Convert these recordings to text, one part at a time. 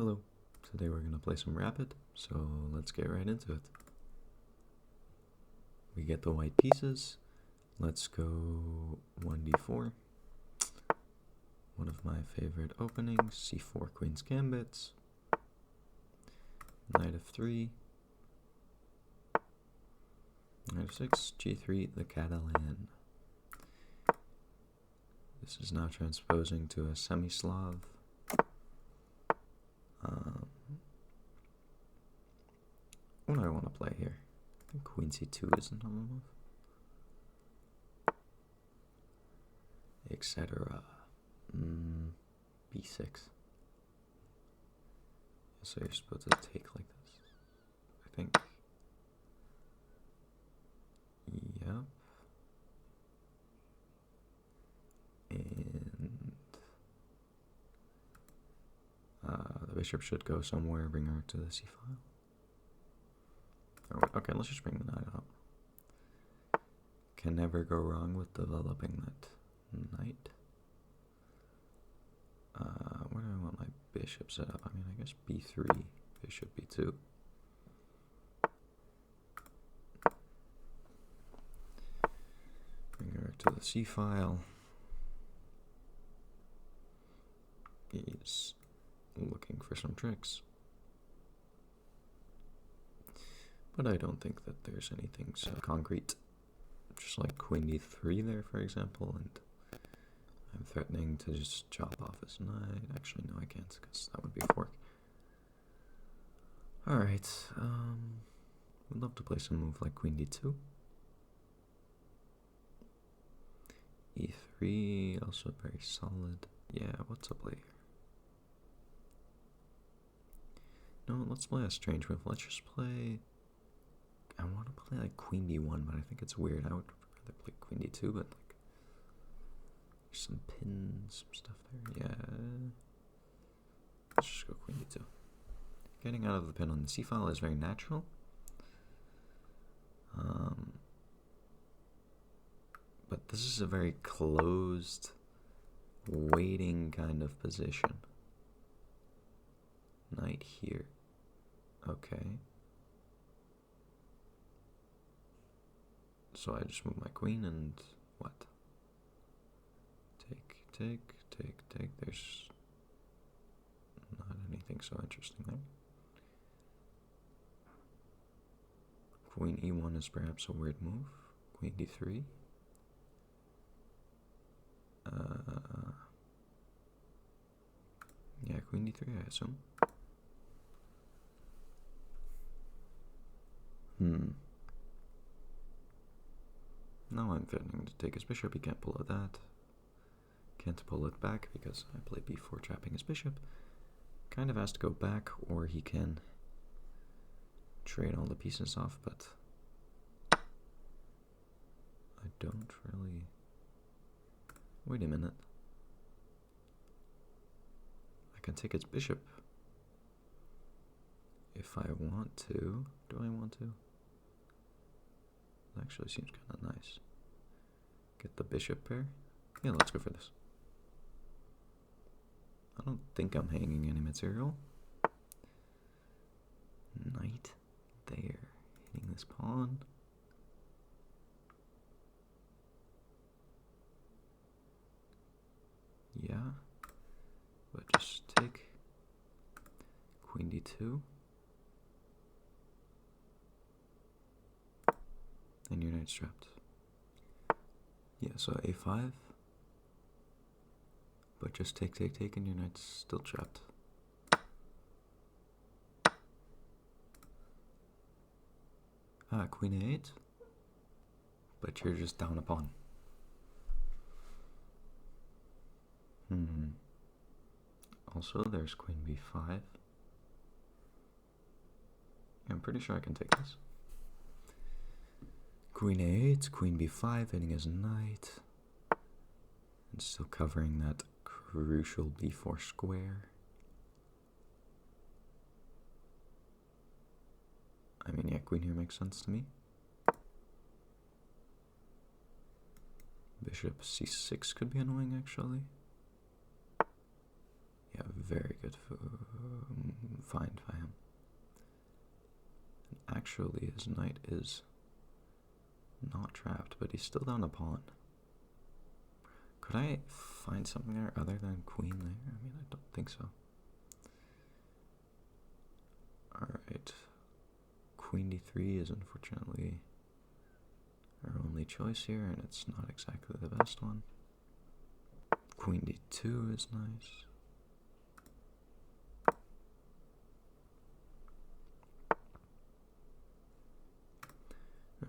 Hello, today we're going to play some Rapid, so let's get right into it. We get the white pieces, let's go 1d4. One of my favorite openings, c4 Queen's Gambits, Knight of 3, Knight of 6, g3, the Catalan. This is now transposing to a semi-Slav. What do I want to play here? I think Queen c2 is a normal move. Etc. b6. So you're supposed to take like this. I think. Yep. And the bishop should go somewhere, bring her to the c-file. Okay, let's just bring the knight up. Can never go wrong with developing that knight. Where do I want my bishop set up? I mean, I guess b3, bishop b2. Bring her to the c-file. He's looking for some tricks. But I don't think that there's anything so concrete. Just like Queen d3 there, for example, and I'm threatening to just chop off his knight. Actually, no, I can't, because that would be a fork. Alright, would love to play some move like Queen d2. e3, also very solid. Yeah, what's a play here? No, let's play a strange move. Let's just play... I want to play like Queen d1, but I think it's weird. I would rather play Queen d2, but like... There's some pins, some stuff there. Yeah. Let's just go Queen d2. Getting out of the pin on the c-file is very natural. But this is a very closed, waiting kind of position. Knight here. Okay. So I just move my queen and what? Take, take, take, take. There's not anything so interesting there. Queen e1 is perhaps a weird move. Queen d3. Yeah, Queen d3, I assume. Now I'm threatening to take his bishop. He can't pull out that. Can't pull it back because I play b4 trapping his bishop. Kind of has to go back, or he can trade all the pieces off, but I don't really... Wait a minute. I can take his bishop if I want to. Do I want to? That actually seems kind of nice. Get the bishop pair. Yeah, let's go for this. I don't think I'm hanging any material. Knight there. Hitting this pawn. Yeah. But just take Queen d2. And your knight's trapped. Yeah, so a5. But just take, take, take, and your knight's still trapped. Queen a8. But you're just down a pawn. Also, there's Queen b5. I'm pretty sure I can take this. Queen a8, Queen b5, hitting his knight. And still covering that crucial b4 square. I mean, yeah, queen here makes sense to me. Bishop c6 could be annoying, actually. Yeah, very good find by him. And actually, his knight is not trapped, but he's still down a pawn. Could I find something there other than queen there? I mean, I don't think so. Alright. Queen d3 is unfortunately our only choice here, and it's not exactly the best one. Queen d2 is nice.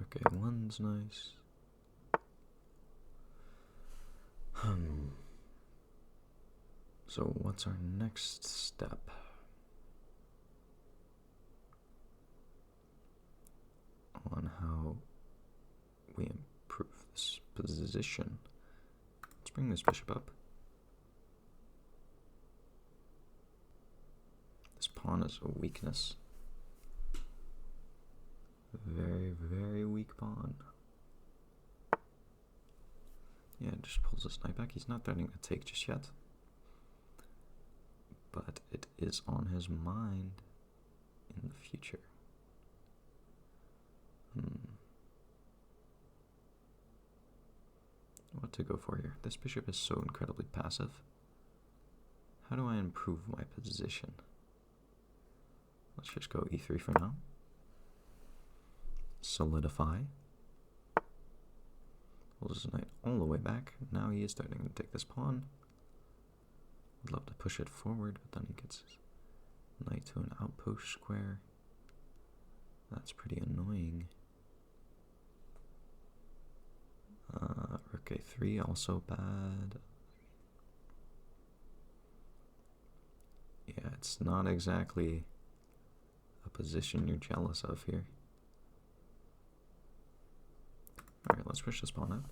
Okay, one's nice. So what's our next step? On how we improve this position. Let's bring this bishop up. This pawn is a weakness. Very, very weak pawn. Yeah, just pulls his knight back. He's not threatening to take just yet. But it is on his mind in the future. What to go for here? This bishop is so incredibly passive. How do I improve my position? Let's just go e3 for now. Solidify. Pulls his knight all the way back. Now he is starting to take this pawn. I'd love to push it forward, but then he gets his knight to an outpost square. That's pretty annoying. Rook a3, also bad. Yeah, it's not exactly a position you're jealous of here. Alright, let's push this pawn up.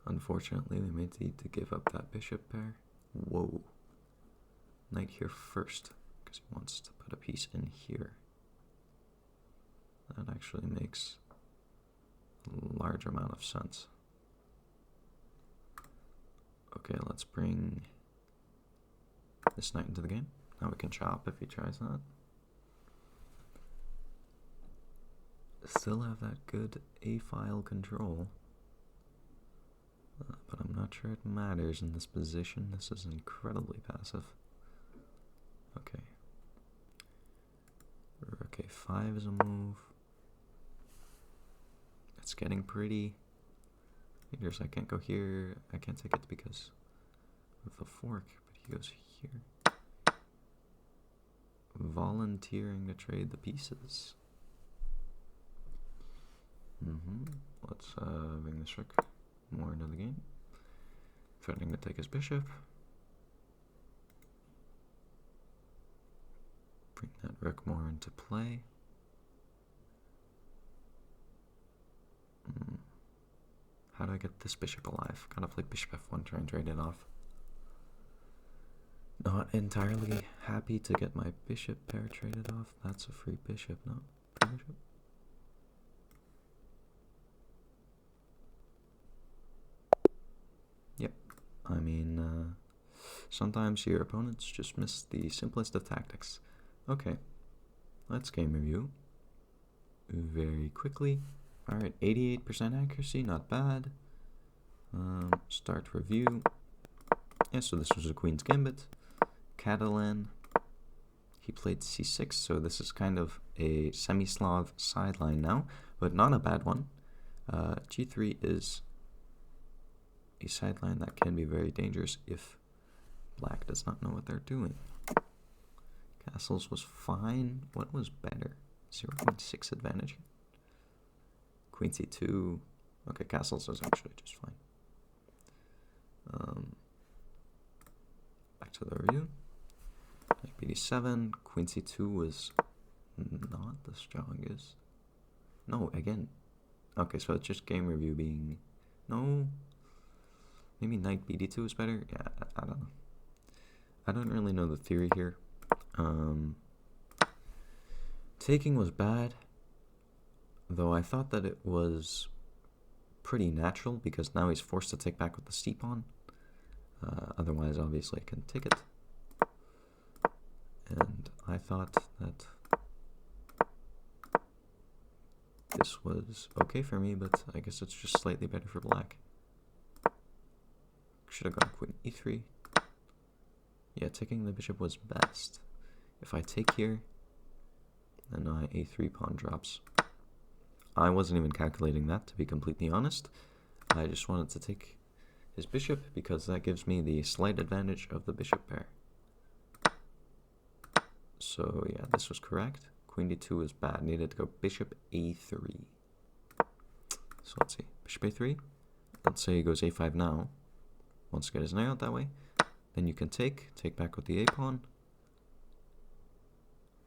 Unfortunately, we may need to give up that bishop pair. Whoa. Knight here first, because he wants to put a piece in here. That actually makes a large amount of sense. Okay, let's bring this knight into the game. Now we can chop if he tries that. Still have that good A-file control. But I'm not sure it matters in this position. This is incredibly passive. Okay. Rook a5 is a move. It's getting pretty dangerous. I can't go here. I can't take it because of the fork, but he goes here. Volunteering to trade the pieces. Let's bring this rook more into the game. Threatening to take his bishop. Bring that rook more into play. How do I get this bishop alive? Gotta play bishop f1, try and trade it off. Not entirely happy to get my bishop pair traded off. That's a free bishop, no? Free bishop. Yep. I mean, sometimes your opponents just miss the simplest of tactics. Okay. Let's game review. Very quickly. Alright, 88% accuracy, not bad. Start review. Yeah, so this was a Queen's Gambit. Catalan. He played c6, so this is kind of a semi-Slav sideline now, but not a bad one. G3 is a sideline that can be very dangerous if black does not know what they're doing. Castles was fine. What was better? 0.6 advantage. Queen c2. Okay, castles was actually just fine. Back to the review. Knight bd7. Queen c2 was not the strongest. No, again. Okay, so it's just game review being... No. Maybe knight bd2 is better? Yeah, I don't know. I don't really know the theory here. Taking was bad. Though I thought that it was pretty natural because now he's forced to take back with the c pawn. Otherwise, obviously, I can take it. And I thought that this was okay for me, but I guess it's just slightly better for black. Should have gone queen e3. Yeah, taking the bishop was best. If I take here, then my a3 pawn drops. I wasn't even calculating that, to be completely honest. I just wanted to take his bishop because that gives me the slight advantage of the bishop pair. So yeah, this was correct. Queen d2 was bad. Needed to go bishop a3. So let's see. Bishop a3. Let's say he goes a5 now. Wants to get his knight out that way. Then you can take back with the a pawn.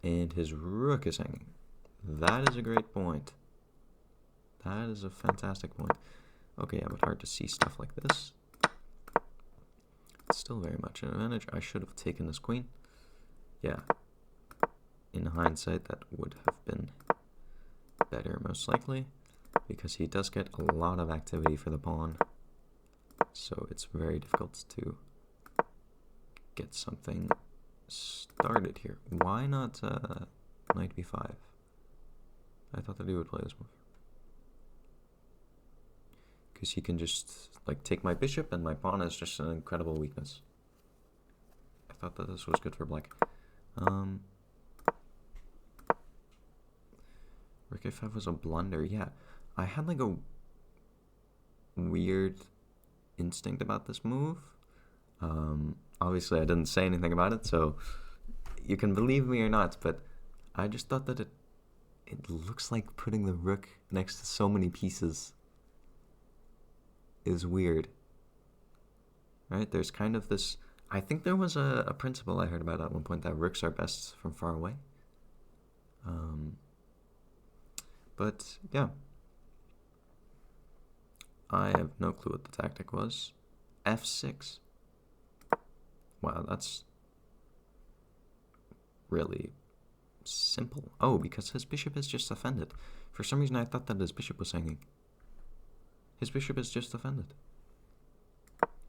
And his rook is hanging. That is a great point. That is a fantastic point. Okay, yeah, but hard to see stuff like this. It's still very much an advantage. I should have taken this queen. Yeah. In hindsight, that would have been better, most likely, because he does get a lot of activity for the pawn. So it's very difficult to get something started here. Why not knight b5? I thought that he would play this move. Because he can just like take my bishop and my pawn is just an incredible weakness. I thought that this was good for black. Rook a5 was a blunder. Yeah, I had like a weird instinct about this move. Obviously I didn't say anything about it, so you can believe me or not, but I just thought that it looks like putting the rook next to so many pieces is weird. Right? There's kind of this, I think there was a principle I heard about at one point that rooks are best from far away. But yeah, I have no clue what the tactic was. f6. Wow, that's really simple. Oh, because his bishop is just offended. For some reason I thought that his bishop was hanging. His bishop is just offended.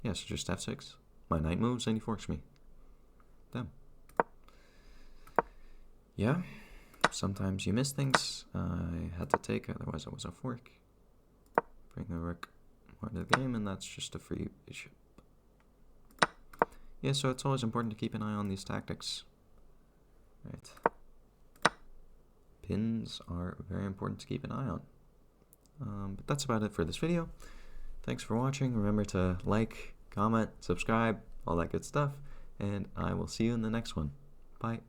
Yeah, so just f6. My knight moves and he forks me. Damn. Yeah, sometimes you miss things. I had to take, otherwise it was a fork. Bring the rook more to the game, and that's just a free bishop. Yeah, so it's always important to keep an eye on these tactics. Right. Pins are very important to keep an eye on. But that's about it for this video. Thanks for watching. Remember to like, comment, subscribe, all that good stuff. And I will see you in the next one. Bye.